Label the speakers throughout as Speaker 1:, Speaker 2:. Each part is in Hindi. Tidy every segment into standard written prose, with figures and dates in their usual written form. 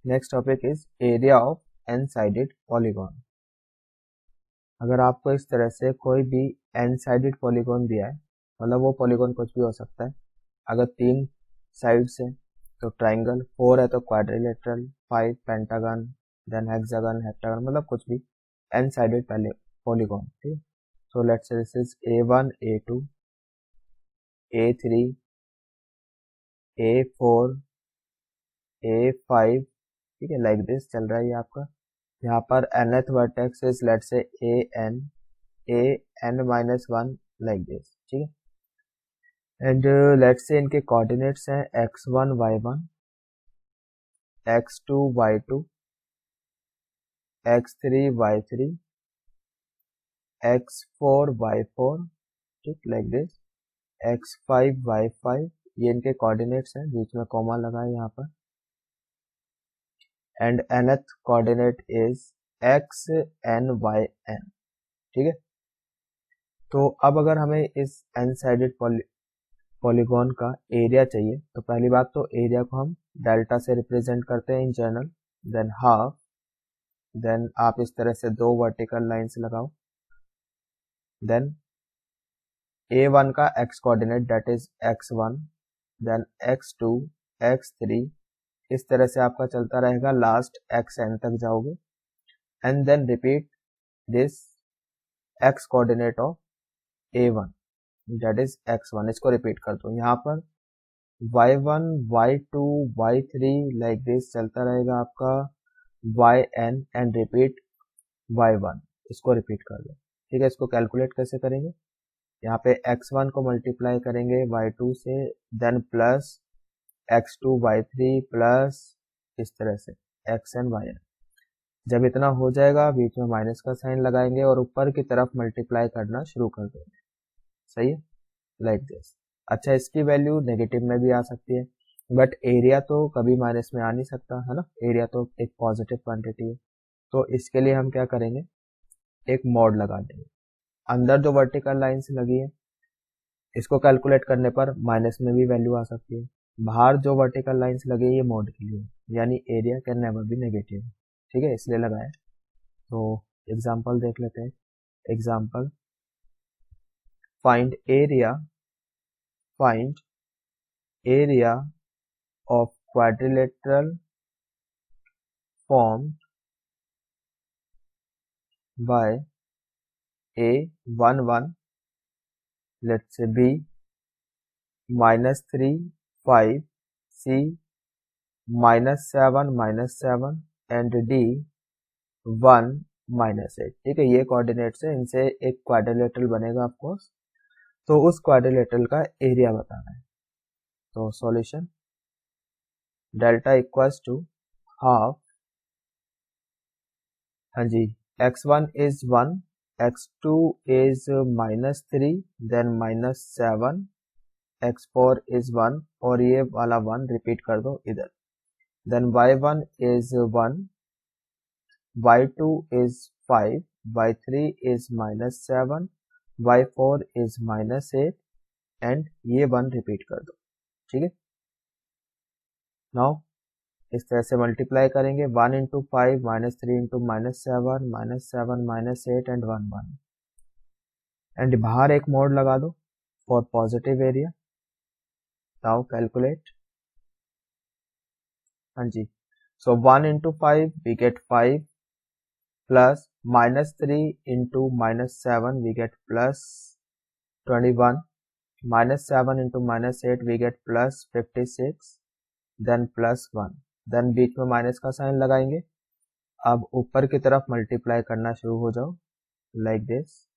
Speaker 1: Next topic is area of n sided polygon. अगर आपको इस तरह से कोई भी एन साइडेड पॉलीगॉन दिया है, मतलब वो पॉलीगॉन कुछ भी हो सकता है। अगर 3 साइड्स है तो ट्राइंगल, 4 है तो quadrilateral, 5 pentagon, then hexagon, heptagon, मतलब कुछ भी एन साइडेड पहले पॉलीगॉन। ठीक है, so let's say this is A1, A2, A3, A4, A5, ठीक है, लाइक दिस चल रहा है ये आपका। यहाँ पर nth vertex is let's say an-1 like this, ठीक है। एंड लेट्स से इनके कोऑर्डिनेट्स हैं x1 y1, x2 y2, x3 y3, x4 y4, ठीक, लाइक दिस, x5 y5, ये इनके कोऑर्डिनेट्स हैं, बीच में कॉमा लगा है यहाँ पर। And nth coordinate is xn yn, ठीक है। तो अब अगर हमें इस एन साइडेड पॉलीगॉन का एरिया चाहिए, तो पहली बात तो एरिया को हम डेल्टा से रिप्रेजेंट करते हैं in general, then half, then आप इस तरह से 2 वर्टिकल लाइंस लगाओ, देन A1 का x coordinate that is x1, then x2, x3, इस तरह से आपका चलता रहेगा, लास्ट xn तक जाओगे, and then repeat this x coordinate of A1 that is x1, इसको रिपीट कर दो। यहाँ पर y1, y2, y3 like this चलता रहेगा आपका yn एंड रिपीट y1, इसको रिपीट कर दो। ठीक है, इसको कैलकुलेट कैसे करेंगे, यहाँ पे x1 को मल्टीप्लाई करेंगे y2 से, then plus x2 y3 plus इस तरह से xn yn। जब इतना हो जाएगा बीच में माइनस का साइन लगाएंगे और ऊपर की तरफ मल्टीप्लाई करना शुरू कर देंगे। सही है, लाइक दिस। अच्छा, इसकी वैल्यू नेगेटिव में भी आ सकती है, बट एरिया तो कभी माइनस में आ नहीं सकता है ना, एरिया तो एक पॉजिटिव क्वांटिटी है। तो इसके लिए हम क्या करेंगे, एक मॉड लगा देंगे। अंदर जो वर्टिकल लाइंस लगी है इसको कैलकुलेट करने पर माइनस में भी वैल्यू आ सकती है, बाहर जो वर्टिकल लाइंस लगी है ये मॉड के लिए, यानी area can never be negative. ठीक है, इसलिए लगाया। तो एग्जांपल देख लेते हैं। Example, find area of quadrilateral formed by A11, let's say B -3 5 C -7 and D 1 -8। ठीक है, ये कोऑर्डिनेट्स है, इनसे एक क्वाड्रिलेटरल बनेगा आपको, तो उस क्वाड्रिलेटरल का एरिया बताना है। तो solution, delta equals to half, हाँ जी, x1 is 1, x2 is -3, then -7, x4 is 1 और ये वाला 1 रिपीट कर दो इधर, then y1 is 1, y2 is 5, y3 is -7, y4 is -8 and ये 1 रिपीट कर दो। ठीक है, नाउ इस तरह से मल्टीप्लाई करेंगे, 1 इंटू 5 -3 इंटू -7 -8 एंड 1 एंड बाहर एक मोड लगा दो for positive area. Now calculate, हाँ जी, so 1 into 5 we get 5 plus -3 into -7 we get plus 21, -7 into -8 we get plus 56, then plus 1, then बीच में माइनस का साइन लगाएंगे। अब ऊपर की तरफ मल्टीप्लाई करना शुरू हो जाओ लाइक दिस।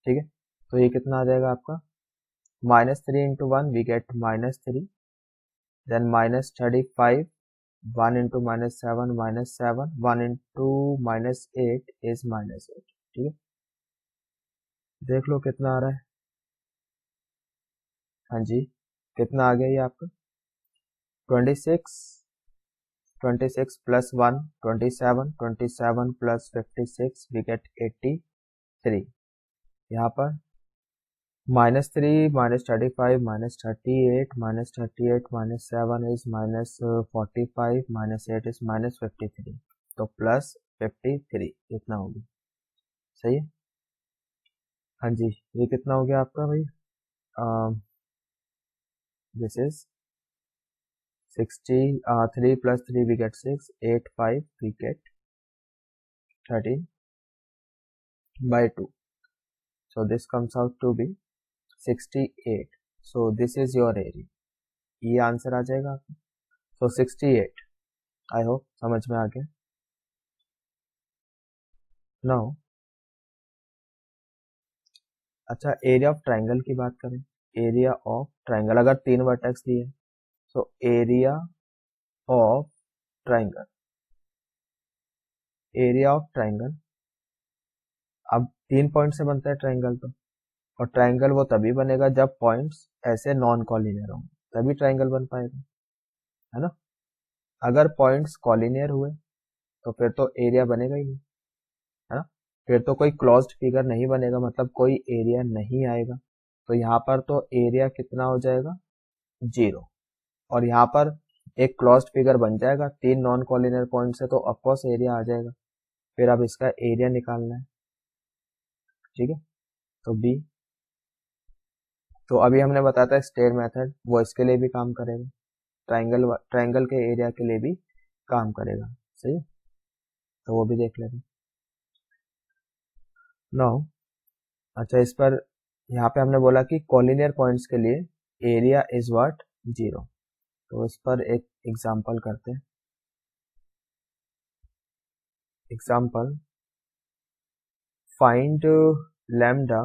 Speaker 1: ठीक है, तो ये कितना आ जाएगा आपका, -3 into 1 we get -3, then -35, 1 into -7 -7, 1 into -8 is -8। ठीक है, देख लो कितना आ रहा है। हाँ जी, कितना आ गया ये आपका, 26 प्लस 1 27 प्लस 56 वी गेट 83। यहाँ पर -3 -35 -38 -38 -7 इज -45 -8 इज -53, तो +53 इतना हो गया। सही है। हाँ जी, ये कितना हो गया आपका भाई? This is 60, 3 + 3 we get 6, 8 5 we get 13/2, so this comes out to be 68, so this is your area। ये आंसर आ जाएगा आपका। so 68, आई होप समझ में आ गया। नाउ अच्छा, एरिया ऑफ ट्राइंगल की बात करें। एरिया ऑफ ट्राइंगल, अगर 3 वर्टेक्स दिए तो area of triangle, area of triangle अब 3 पॉइंट से बनता है ट्राइंगल तो, और ट्राइंगल वो तभी बनेगा जब पॉइंट्स ऐसे नॉन कॉलिनियर होंगे, तभी ट्राइंगल बन पाएगा, है ना। अगर पॉइंट्स कॉलिनियर हुए तो फिर तो एरिया बनेगा ही नहीं, है ना। फिर तो कोई क्लोज्ड फिगर नहीं बनेगा, मतलब कोई एरिया नहीं आएगा। तो यहाँ पर तो एरिया कितना हो जाएगा? 0। और यहाँ पर एक क्लोज्ड फिगर बन जाएगा 3 नॉन कॉलिनियर पॉइंट से, तो ऑफकोर्स एरिया आ जाएगा। फिर अब इसका एरिया निकालना है, ठीक है। तो बी, तो अभी हमने बताया था स्टेयर मेथड, वो इसके लिए भी काम करेगा, ट्राइंगल के एरिया के लिए भी काम करेगा। सही है, तो वो भी देख लेते हैं। नाउ अच्छा, इस पर यहाँ पे हमने बोला कि कॉलिनियर पॉइंट्स के लिए एरिया इज व्हाट? 0। तो इस पर एक एग्जांपल करते हैं। Example, find lambda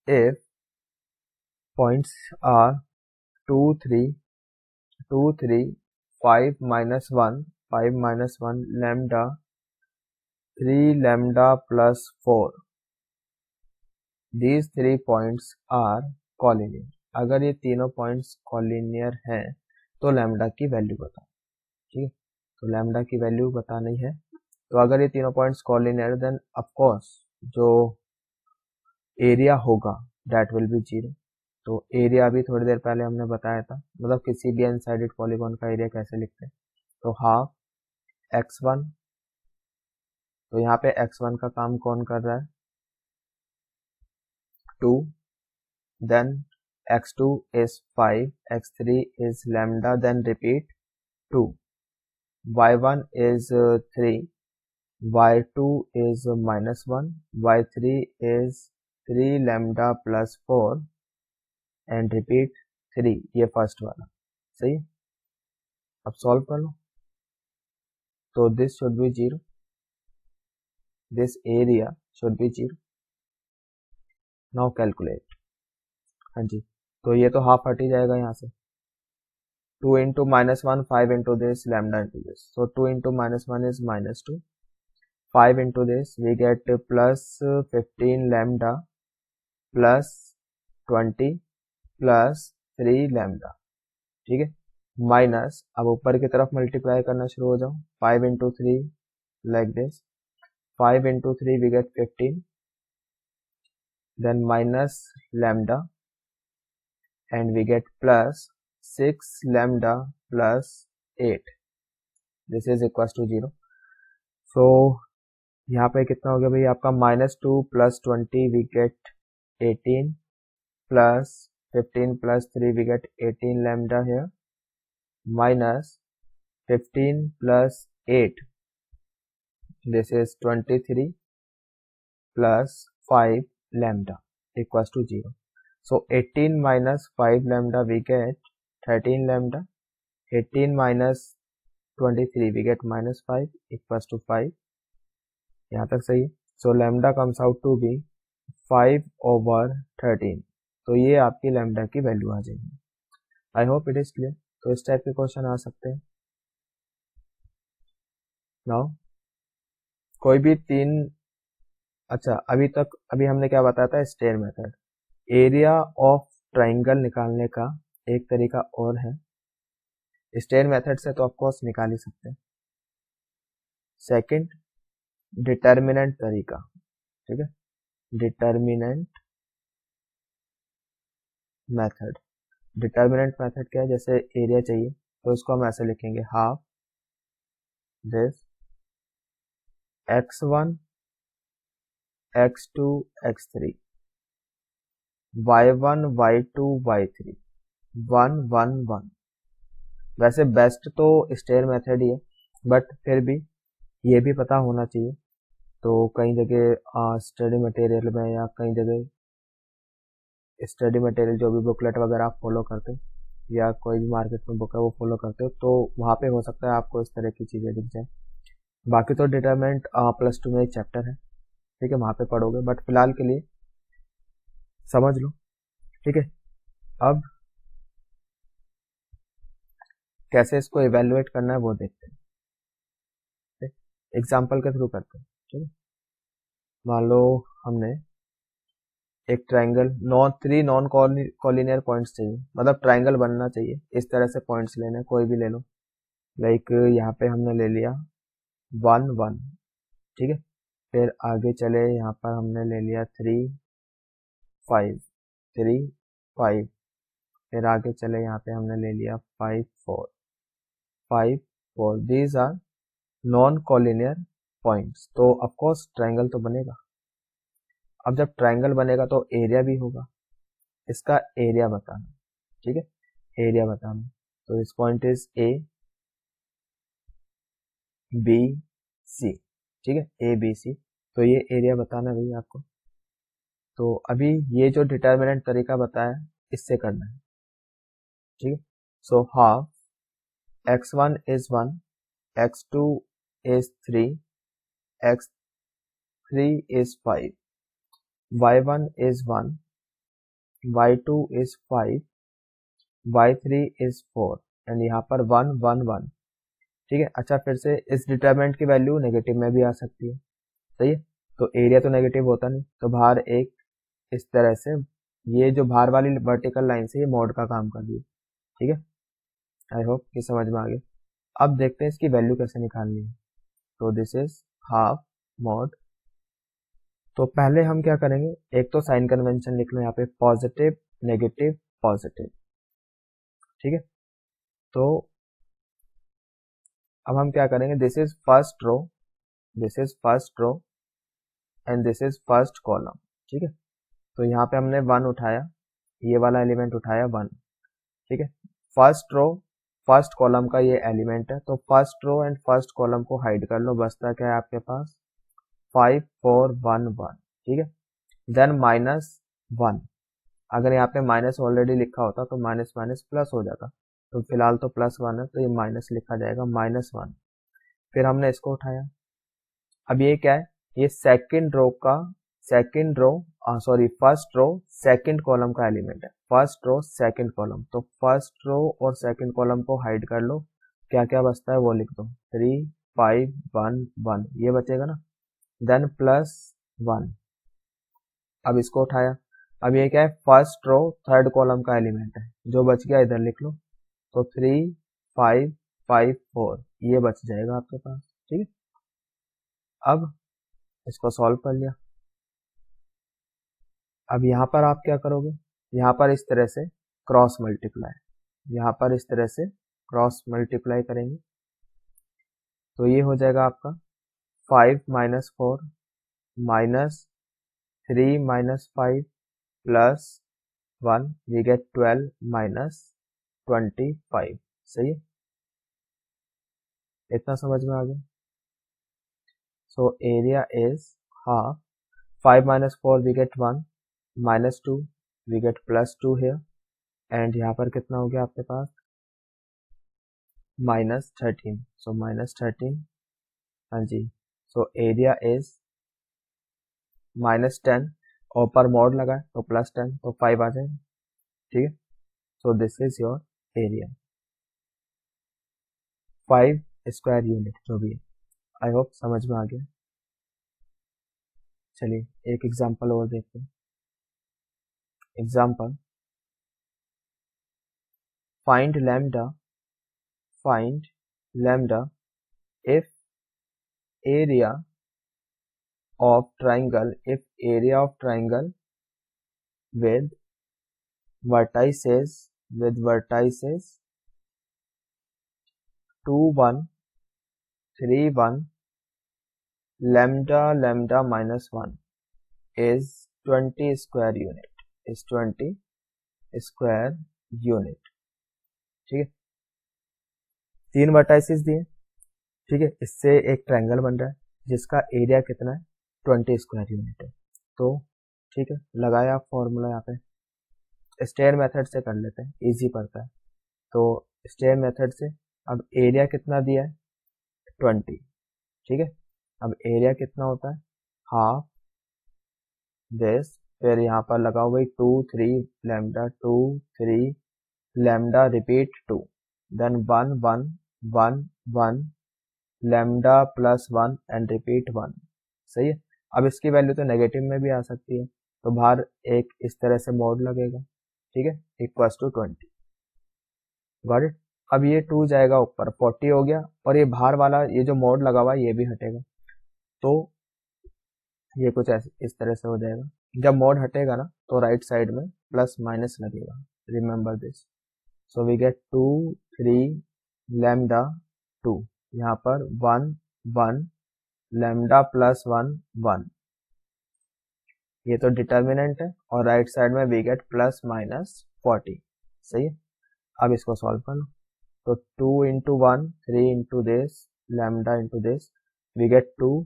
Speaker 1: if points are 2 3 2 3 5 -1 5 -1 lambda 3 lambda plus 4, these 3 points are collinear। अगर ये तीनों पॉइंट्स कॉलिनियर हैं तो लैम्डा की वैल्यू बताओ, ठीक है। तो लैम्डा की वैल्यू बतानी है, तो अगर ये तीनों points collinear then of course जो एरिया होगा दैट विल बी 0। तो एरिया अभी थोड़ी देर पहले हमने बताया था, मतलब किसी भी अनसाइडेड पॉलीगॉन का एरिया कैसे लिखते हैं, तो हाफ x1, तो यहाँ पे x1 का काम कौन कर रहा है? 2, then x2 is 5, x3 is lambda, then repeat 2, y1 is 3, y2 is -1, y3 is 3 lambda plus 4 and repeat 3, ये फर्स्ट वाला। सही, अब सॉल्व कर लो। तो this should be 0, this area should be 0। Now calculate. हाँ जी, तो ये तो हाफ हट ही जाएगा यहाँ से। 2 into -1, 5 into this, lambda into this, so 2 into -1 is -2, 5 into this we get plus 15 lambda plus 20 plus 3 lambda, ठीक है। माइनस, अब ऊपर की तरफ मल्टीप्लाई करना शुरू हो जाओ, 5 into 3 like this, 5 into 3 we get 15, then minus lambda and we get plus 6 lambda plus 8, this is equals to 0। so यहाँ पे कितना हो गया भाई आपका? -2 plus 20 we get 18 plus 15 plus 3 we get 18 lambda here, minus 15 plus 8, this is 23 plus 5 lambda equals to 0। so 18 minus 5 lambda we get 13 lambda, 18 minus 23 we get -5 equals to 5, यहाँ तक सही है। so lambda comes out to be 5/13, तो ये आपकी लैम्डा की वैल्यू आ जाएगी। आई होप इट इज क्लियर। तो इस टाइप के क्वेश्चन आ सकते हैं। नाउ कोई भी 3, अच्छा अभी हमने क्या बताया था? Stair method. Area of triangle निकालने का एक तरीका और है, स्टेयर मेथड से तो ऑफकोर्स निकाल ही सकते हैं। सेकंड, डिटर्मिनेंट तरीका, ठीक है। Determinant method. डिटर्मिनेंट मेथड क्या है, जैसे एरिया चाहिए तो इसको हम ऐसे लिखेंगे, half this x1 x2 x3 y1 y2 y3 1 1 1। वैसे बेस्ट तो स्टेयर मेथड ही है, बट फिर भी ये भी पता होना चाहिए। तो कई जगह स्टडी मटेरियल में या कई जगह स्टडी मटेरियल जो भी बुकलेट वगैरह आप फॉलो करते हो या कोई भी मार्केट में बुक है वो फॉलो करते हो, तो वहाँ पे हो सकता है आपको इस तरह की चीज़ें दिख जाए। बाकी तो डिटरमिनेंट +2 में एक चैप्टर है, ठीक है, वहाँ पे पढ़ोगे, बट फिलहाल के लिए समझ लो, ठीक है। अब कैसे इसको इवेल्युएट करना है वो देखते हैं, एग्जाम्पल के थ्रू करते हैं, ठीक है। मान लो हमने एक triangle three non collinear points चाहिए, मतलब ट्राइंगल बनना चाहिए, इस तरह से पॉइंट्स लेने, कोई भी ले लो। लाइक यहाँ पे हमने ले लिया 1 1, ठीक है। फिर आगे चले, यहाँ पर हमने ले लिया 3 5 3 5। फिर आगे चले, यहाँ पे हमने ले लिया 5 4 5 4। These are non collinear points, तो ऑफकोर्स ट्राइंगल तो बनेगा। अब जब ट्राइंगल बनेगा तो एरिया भी होगा, इसका एरिया बताना, ठीक है, एरिया बताना। तो this point is A B C, ठीक है, ए बी सी। तो ये एरिया बताना भैया आपको। तो अभी ये जो डिटर्मिनेंट तरीका बताया इससे करना है, ठीक है। So half x1 is 1, x2 is 3, x3 is 5, y1 is 1, y2 is 5, y3 is 4 and यहाँ पर 1 1 1, ठीक है। अच्छा, फिर से इस डिटरमिनेंट की वैल्यू नेगेटिव में भी आ सकती है, सही है। तो एरिया तो नेगेटिव होता नहीं, तो बाहर एक इस तरह से ये जो बाहर वाली वर्टिकल लाइन से ये मॉड का काम कर रही है, ठीक है। आई होप कि समझ में आ गया। अब देखते हैं इसकी वैल्यू कैसे निकालनी है। तो दिस इज हाफ मॉड। तो पहले हम क्या करेंगे, एक तो साइन कन्वेंशन लिख लो यहाँ पे, पॉजिटिव नेगेटिव पॉजिटिव, ठीक है। तो अब हम क्या करेंगे, this is first row, this is first row and this is first column, ठीक है। तो यहाँ पे हमने 1 उठाया, ये वाला एलिमेंट उठाया 1, ठीक है। फर्स्ट रो फर्स्ट कॉलम का ये एलिमेंट है, तो first row and first column को हाइड कर लो, बचता क्या है आपके पास 5 4 1 1, ठीक है। देन -1, अगर यहाँ पे माइनस ऑलरेडी लिखा होता तो माइनस माइनस प्लस हो जाता, तो फिलहाल तो +1 है तो ये माइनस लिखा जाएगा, -1। फिर हमने इसको उठाया, अब ये क्या है, ये फर्स्ट रो सेकंड कॉलम का एलिमेंट है, फर्स्ट रो सेकंड कॉलम। तो फर्स्ट रो और सेकंड कॉलम को हाइड कर लो, क्या क्या बचता है वो लिख दो, 3 5 1 1, ये बचेगा ना। देन +1, अब इसको उठाया, अब ये क्या है, फर्स्ट रो थर्ड कॉलम का एलिमेंट है, जो बच गया इधर लिख लो। तो 3 5 5 4, ये बच जाएगा आपके पास, ठीक है। अब इसको सॉल्व कर लिया। अब यहाँ पर आप क्या करोगे, यहाँ पर इस तरह से क्रॉस मल्टीप्लाई, यहाँ पर इस तरह से क्रॉस मल्टीप्लाई करेंगे, तो ये हो जाएगा आपका 5 - 4 -3 -5 +1, वी गेट 12 -25, सही है, इतना समझ में आ गया। So area is half, 5 - 4 we get 1, -2 we get +2 here, and यहाँ पर कितना हो गया आपके पास -13, सो -13, हाँ जी। सो एरिया इज -10, और पर मॉड लगा है तो +10, तो 5 आ जाएगा, ठीक है। So this is your area, 5 square unit जो भी है। आई होप समझ में आ गया। चलिए एक एग्जांपल और देखते हैं। Example, find lambda if area of triangle if area of triangle with vertices 2 1 3 1 lambda minus 1 is 20 square unit ठीक है। 3 वर्टाइसिस दिए, ठीक है, इससे एक ट्रायंगल बन रहा है जिसका एरिया कितना है 20 स्क्वायर यूनिट है। तो ठीक है, लगाया आप फॉर्मूला यहाँ पे, स्टेयर मेथड से कर लेते हैं, इजी पड़ता है। तो स्टेयर मेथड से अब एरिया कितना दिया है 20, ठीक है। अब एरिया कितना होता है हाफ दिस, फिर यहाँ पर लगा हुआ 2 3 lambda 2 3 lambda repeat 2 then 1 1 1 1 lambda plus 1 and repeat 1। सही है। अब इसकी वैल्यू तो नेगेटिव में भी आ सकती है, तो बाहर एक इस तरह से मोड लगेगा, ठीक है, इक्वल्स टू 20। Got it. अब ये 2 जाएगा ऊपर, 40 हो गया, और ये बाहर वाला ये जो मोड लगा हुआ है ये भी हटेगा, तो ये कुछ ऐसे इस तरह से हो जाएगा। जब मोड हटेगा ना तो राइट साइड में प्लस माइनस लगेगा, remember this. So we get 2 3 lambda 2, यहाँ पर 1 1 लैम्डा प्लस 1 1, ये तो डिटर्मिनेंट है, और राइट साइड में वी गेट प्लस माइनस 40। सही है। अब इसको सॉल्व कर लो, तो 2 into 1 3 into this lambda into this, we get 2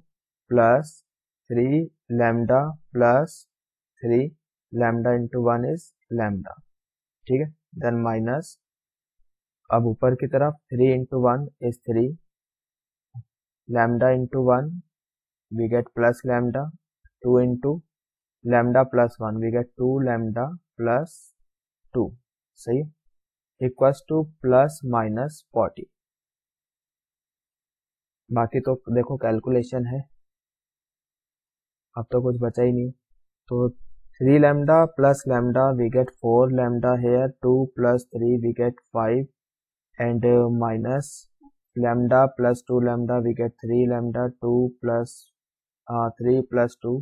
Speaker 1: plus 3 lambda plus 3 lambda into 1 is lambda, ठीक है, देन माइनस, अब ऊपर की तरफ 3 into 1 is 3 lambda into 1 we get plus lambda, 2 into lambda plus 1 we get 2 lambda plus 2। सही, इक्वल्स टू प्लस माइनस 40। बाकी तो देखो कैलकुलेशन है, अब तो कुछ बचा ही नहीं। तो 3 lambda plus lambda we get 4 lambda here, 2 plus 3 we get 5 and minus lambda plus 2 lambda we get 3 lambda, 2 plus 3 plus 2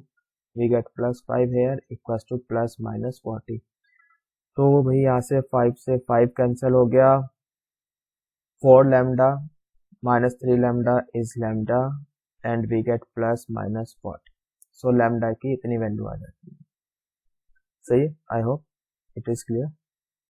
Speaker 1: we get plus 5 here equals to plus minus 40। तो भाई यहाँ से 5 से 5 कैंसिल हो गया, 4 lambda minus 3 lambda is lambda and we get plus minus 40। So lambda की इतनी वैल्यू आ जाती है। सही है, I hope it is clear.